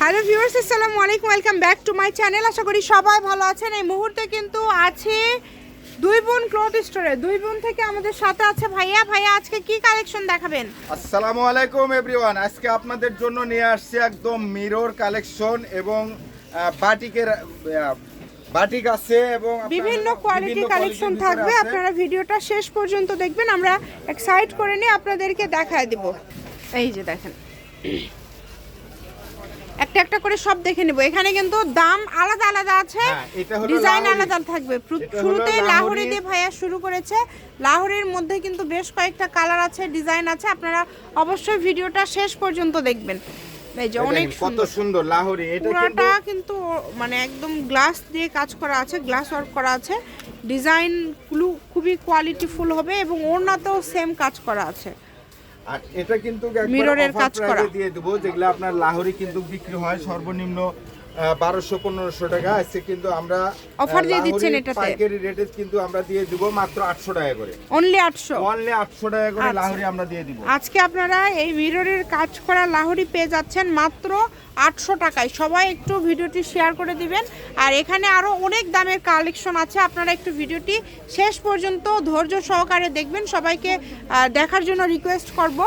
Hello viewers, আসসালামু আলাইকুম, welcome back to my channel. আশা করি সবাই ভালো আছেন। এই মুহূর্তে কিন্তু আছে দুই বোন ক্লথ স্টোরে। দুই বোন থেকে আমাদের সাথে আছে ভাইয়া। ভাইয়া আজকে কি কালেকশন দেখাবেন? আসসালামু আলাইকুম এভরিওয়ান। আজকে আপনাদের জন্য নিয়ে আসছি একদম মিরর কালেকশন এবং বাটিকের বাটিক আছে এবং বিভিন্ন কোয়ালিটি কালেকশন থাকবে। আপনারা ভিডিওটা শেষ পর্যন্ত দেখবেন। আমরা এক সাইড করে নিয়ে আপনাদেরকে দেখায় দিব। এই যে দেখেন, একটা একটা করে সব দেখে নেব। এখানে কিন্তু দাম আলাদা আলাদা আছে, ডিজাইন আলাদা থাকবে। শুরুতেই লাহোরি দিয়ে ভাইয়া শুরু করেছে। লাহোরির মধ্যে কিন্তু বেশ কয়েকটা কালার আছে, ডিজাইন আছে। আপনারা অবশ্যই ভিডিওটা শেষ পর্যন্ত দেখবেন। এই যে অনেক কত সুন্দর লাহোরি, এটা পুরোটা কিন্তু মানে একদম গ্লাস দিয়ে কাজ করা আছে, গ্লাস ওয়ার্ক করা আছে। ডিজাইনগুলো খুবই কোয়ালিটিফুল হবে এবং ওড়নাতেও সেম কাজ করা আছে। আর এটা কিন্তু মিররের কাজ করা দিয়ে দেব, যেগুলো আপনার লাহোরি কিন্তু বিক্রি হয় সর্বনিম্ন 1200-1500 টাকা। আজকে কিন্তু আমরা অফার দিয়ে দিচ্ছেন এটাতে। পাইকারি রেটে কিন্তু আমরা দিয়ে দিব মাত্র 800 টাকা করে। অনলি 800 টাকা করে লাহোরি আমরা দিয়ে দিব। আজকে আপনারা এই মিররের কাজ করা লাহোরি পেয়ে যাচ্ছেন মাত্র 800 টাকায়। সবাই একটু ভিডিওটি শেয়ার করে দিবেন। আর এখানে আরো অনেক দামের কালেকশন আছে, আপনারা একটু ভিডিওটি শেষ পর্যন্ত ধৈর্য সহকারে দেখবেন। সবাইকে দেখার জন্য রিকোয়েস্ট করব।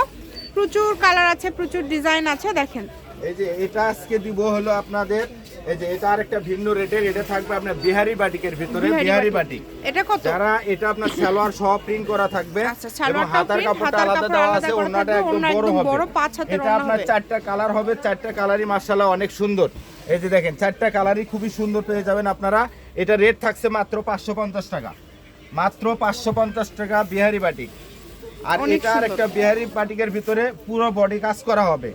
প্রচুর কালার আছে, প্রচুর ডিজাইন আছে। দেখেন এই যে এটা আজকে দিব হলো আপনাদের, এই যে এটা আরেকটা ভিন্ন রেটের। এটা থাকবে আপনার বিহারি বাটিকের ভিতরে। বিহারি বাটিক এটা কত? যারা এটা আপনার সালোয়ার সহ প্রিন্ট করা থাকবে এবং হাতার কাপড়টা আলাদা দেওয়া আছে। ওড়নাটা একদম বড় হবে। এটা আপনার চারটা কালার হবে, চারটা কালারই মাশাআল্লাহ অনেক সুন্দর। এই যে দেখেন, চারটা কালারই খুবই সুন্দর পেয়ে যাবেন আপনারা। এটা রেট থাকছে মাত্র 550 টাকা, মাত্র 550 টাকা বিহারি বাটিক। আর এটা আরেকটা বিহারি বাটিকের ভিতরে পুরো বডি কাজ করা হবে,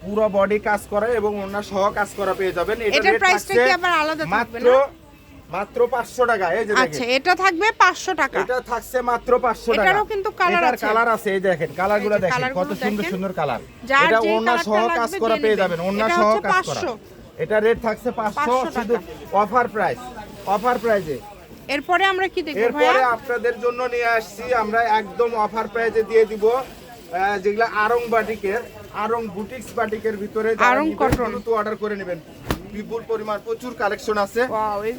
পুরো বডি কাজ করা এবং ওড়না সহ কাজ করা পেয়ে যাবেন। এটার প্রাইসটা কি আবার আলাদা থাকবে না? মাত্র 500 টাকা। এই যে দেখেন, আচ্ছা এটা থাকবে 500 টাকা। এটা থাকছে মাত্র 500 টাকা। এটারও কিন্তু কালার আছে। এটার কালার আছে, এই দেখেন কালারগুলো দেখেন কত সুন্দর সুন্দর কালার। এটা ওড়না সহ কাজ করা পেয়ে যাবেন, ওড়না সহ কাজ করা। এটা রেট থাকছে 500 শুধু অফার প্রাইস, অফার প্রাইসে। এরপরে আমরা কি দেখব ভাইয়া? এরপরে আপনাদের জন্য নিয়ে আসছি আমরা একদম অফার প্রাইসে দিয়ে দিব যেগুলা আরং বাটিকের, আরং বুটিক্স বাটিকের ভিতরে দ্রুত অর্ডার করে নেবেন। বিপুল পরিমাণ প্রচুর কালেকশন আছে,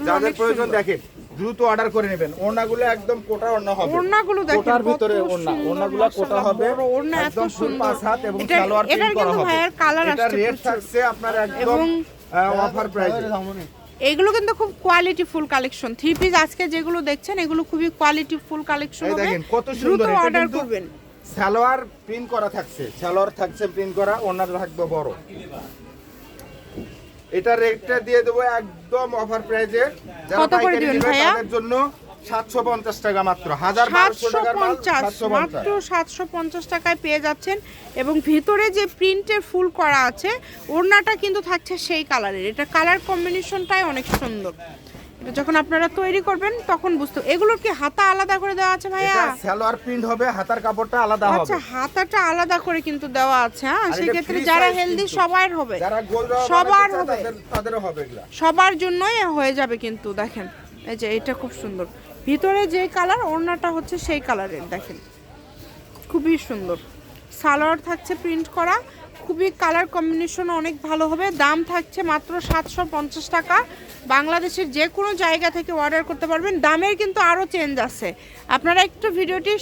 যাদের প্রয়োজন দেখেন দ্রুত অর্ডার করে নেবেন। ওড়নাগুলো একদম কোটা ওড়না হবে, ওড়নাগুলো দেখেন কোটার ভিতরে ওড়না, ওড়নাগুলো কোটা হবে একদম ফুল পাঁচ হাত এবং সালোয়ার প্রিন্ট করা হবে। এটা রেট থাকছে আপনার একদম অফার প্রাইসে। এগুলো কিন্তু খুব quality full collection. Three piece আজকে যেগুলো দেখছেন এগুলো খুবই কোয়ালিটি ফুল কালেকশন হবে। দেখেন কত সুন্দর, দ্রুত অর্ডার করবেন। সালোয়ার প্রিন্ট করা থাকছে, সালোয়ার থাকছে প্রিন্ট করা, ওড়না থাকবে বড়। এটা রেটটা দিয়ে দেব একদম অফার প্রাইসে। যারা পাইকারি নেবেন তাদের জন্য 750 টাকা মাত্র। 1200 টাকার মাল মাত্র 750 টাকায় পেয়ে যাচ্ছেন। এবং ভিতরে যে প্রিন্টের ফুল করা আছে ওড়নাটা কিন্তু থাকছে সেই কালারের। এটা কালার কম্বিনেশনটাই অনেক সুন্দর। এটা যখন আপনারা তৈরি করবেন তখন বুঝতে। এগুলোর কি হাতা আলাদা করে দেওয়া আছে ভাইয়া? এটা সালোয়ার প্রিন্ট হবে, হাতার কাপড়টা আলাদা হবে। আচ্ছা হাতাটা আলাদা করে কিন্তু দেওয়া আছে। হ্যাঁ, সেই ক্ষেত্রে যারা হেলদি সবার হবে, যারা গোল সবার হবে, তাদেরও হবে। এগুলা সবার জন্যই হয়ে যাবে কিন্তু। দেখেন এই যে এটা খুব সুন্দর, ভিতরে যে কালার ওড়নাটা হচ্ছে সেই কালারের। দেখেন খুবই সুন্দর। সালোয়ার থাকছে প্রিন্ট করা, খুবই কালার কম্বিনেশন অনেক ভালো হবে। দাম থাকছে মাত্র 750 টাকা। বাংলাদেশের যে কোনো জায়গা থেকে অর্ডার করতে পারবেন। দামের কিন্তু আরও চেঞ্জ আছে। আপনারা একটু ভিডিওটি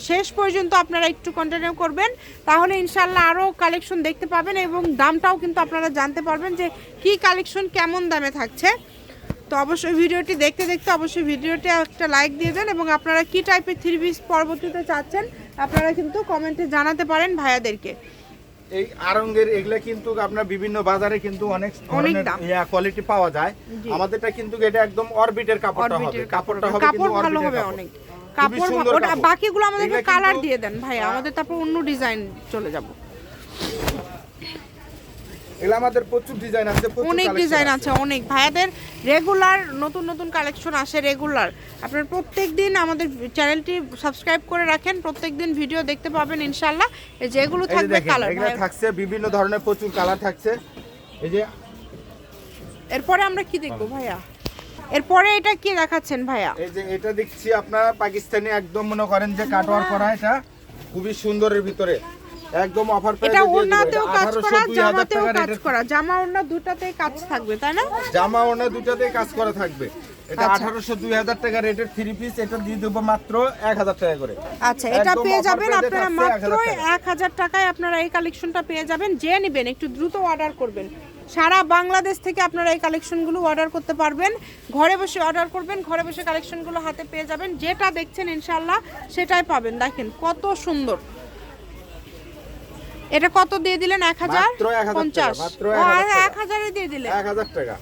শেষ পর্যন্ত আপনারা একটু কন্টিনিউ করবেন, তাহলে ইনশাল্লাহ আরও কালেকশন দেখতে পাবেন এবং দামটাও কিন্তু আপনারা জানতে পারবেন যে কি কালেকশন কেমন দামে থাকছে। তো অবশ্যই ভিডিওটি দেখতে দেখতে অবশ্যই ভিডিওতে একটা লাইক দিয়ে দেন এবং আপনারা কি টাইপের থ্রি পিস পরবর্তীতে চাচ্ছেন আপনারা কিন্তু কমেন্টে জানাতে পারেন ভাইয়াদেরকে। এই আরঙ্গের এগুলা কিন্তু আপনার বিভিন্ন বাজারে কিন্তু অনেক কোয়ালিটি পাওয়া যায়। আমাদেরটা কিন্তু এটা একদম অরবিটের কাপড়টা হবে, কাপড়টা হবে কিন্তু ভালো হবে অনেক। কাপড় ওটা বাকিগুলো আমাদেরকে কালার দিয়ে দেন ভাইয়া, আমাদের তারপর অন্য ডিজাইন চলে যাব। এগুলা আমাদের প্রচুর ডিজাইন আছে, অনেক ডিজাইন আছে অনেক। ভাইয়াদের রেগুলার নতুন নতুন কালেকশন আসে রেগুলার। আপনারা প্রত্যেকদিন আমাদের চ্যানেলটি সাবস্ক্রাইব করে রাখেন, প্রত্যেকদিন ভিডিও দেখতে পাবেন ইনশাআল্লাহ। এই যেগুলো থাকবে কালার, এগুলা থাকছে বিভিন্ন ধরনের প্রচুর কালার থাকছে। এই যে এরপরে আমরা কি দেখব ভাইয়া? এরপরে এটা কি দেখাচ্ছেন ভাইয়া? এই যে এটা দেখছি আপনারা পাকিস্তানি একদম মনে করেন যে কাটওয়ার করা, এটা খুবই সুন্দরের ভিতরে একদম অফার প্রাইসে এটা দিয়ে দেব। ওড়নাতেও কাজ করা, 1800 জামাতেও 2000 কাজ করা, জামা ওড়না দুটাতেই কাজ থাকবে তাই না? জামা ওড়না দুটাতেই কাজ করা থাকবে। এটা আচ্ছা। 1800 2000 টাকা রেটের 3 পিস, এটা দিয়ে দেব মাত্র 1000 টাকা করে। আচ্ছা, এটা একদম পেয়ে offer যাবেন price এ আপনারা থাকছে মাত্র 1000 টাকা। 1000 টাকায় আপনারা এই কালেকশনটা পেয়ে যাবেন। যে নেবেন একটু দ্রুত অর্ডার করবেন। সারা বাংলাদেশ থেকে আপনারা এই কালেকশনগুলো অর্ডার করতে পারবেন। ঘরে বসে অর্ডার করবেন, ঘরে বসে কালেকশনগুলো হাতে পেয়ে যাবেন। যেটা দেখছেন ইনশাআল্লাহ সেটাই পাবেন। দেখেন কত সুন্দর। এটা কত দিয়ে দিলেন? মাত্র 1050 টাকা, 1050। মাত্র ও, 1000 টাকা। 1000 এ দিয়ে দিলেন। 1000 টাকা।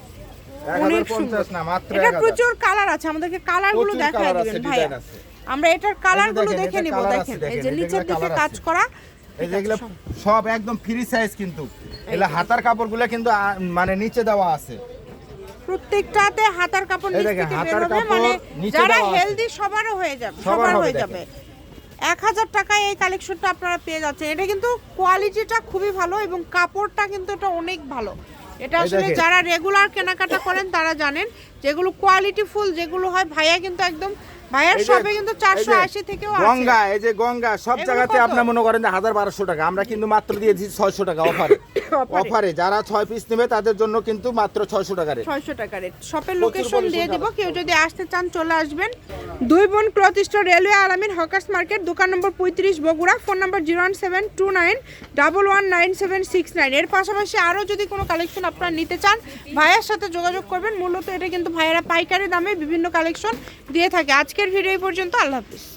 অনেক সুন্দর। 1050 না, মাত্র এটা 1000। প্রচুর কালার আছে, আমাদেরকে কালারগুলো প্রচুর দেখায় colour দিবেন আছে, ভাইয়া। design আছে। আমরা এটার কালারগুলো দেখেন, দেখে এটা নিব। colour আছে, দেখেন এই যে দেখেন, নিচের এগুলো দিকে colour কাজ আছে। করা। এই যেগুলো সব একদম ফ্রি সাইজ, কিন্তু এগুলা হাতার কাপড়গুলো কিন্তু মানে নিচে দেওয়া আছে। প্রত্যেকটাতে হাতার কাপড় এই নিচ দেখেন, থেকে বের হাতার হবে, কাপড় মানে নিচে যারা দেওয়া আছে। হেলদি সবারও হয়ে যাবে, সবার সবার হবে, হয়ে দেখেন। যাবে। 1000 টাকায় এই কালেকশনটা আপনারা পেয়ে যাচ্ছেন। এটা কিন্তু কোয়ালিটিটা খুবই ভালো এবং কাপড়টা কিন্তু এটা অনেক ভালো। এটা এই আসলে দেখেন। যারা রেগুলার কেনাকাটা করেন তারা জানেন যেগুলো কোয়ালিটি ফুল যেগুলো হয়। ভাইয়া কিন্তু একদম ভাইয়ার এই যে- শপে কিন্তু এই যে 480 থেকেও আছে। গঙ্গা, এই যে গঙ্গা সব এগুলো জায়গাতে কত? আপনার মনে করেন যে 1200 টাকা, আমরা কিন্তু মাত্র দিয়েছি 600 টাকা অফারে। অফারে যারা 6 পিস নেবে তাদের জন্য কিন্তু মাত্র 600 টাকা রেট। 600 টাকা রেট। শপের প্রচুর লোকেশন দিয়ে পরিমাণ দিব, কেউ যদি আসতে চান চলে আসবেন। দুই বোন ক্লথ স্টোর, রেলওয়ে আলামিন হকার্স মার্কেট, দোকান নম্বর 35 বগুড়া, ফোন নম্বর 01729119769। এর পাশাপাশি আরও যদি কোনো কালেকশন আপনারা নিতে চান ভাইয়ের সাথে যোগাযোগ করবেন। মূলত এটা কিন্তু ভাইয়েরা পাইকারি দামে বিভিন্ন কালেকশন দিয়ে থাকে। আজকের ভিডিও এই পর্যন্ত, আল্লাহ হাফিজ।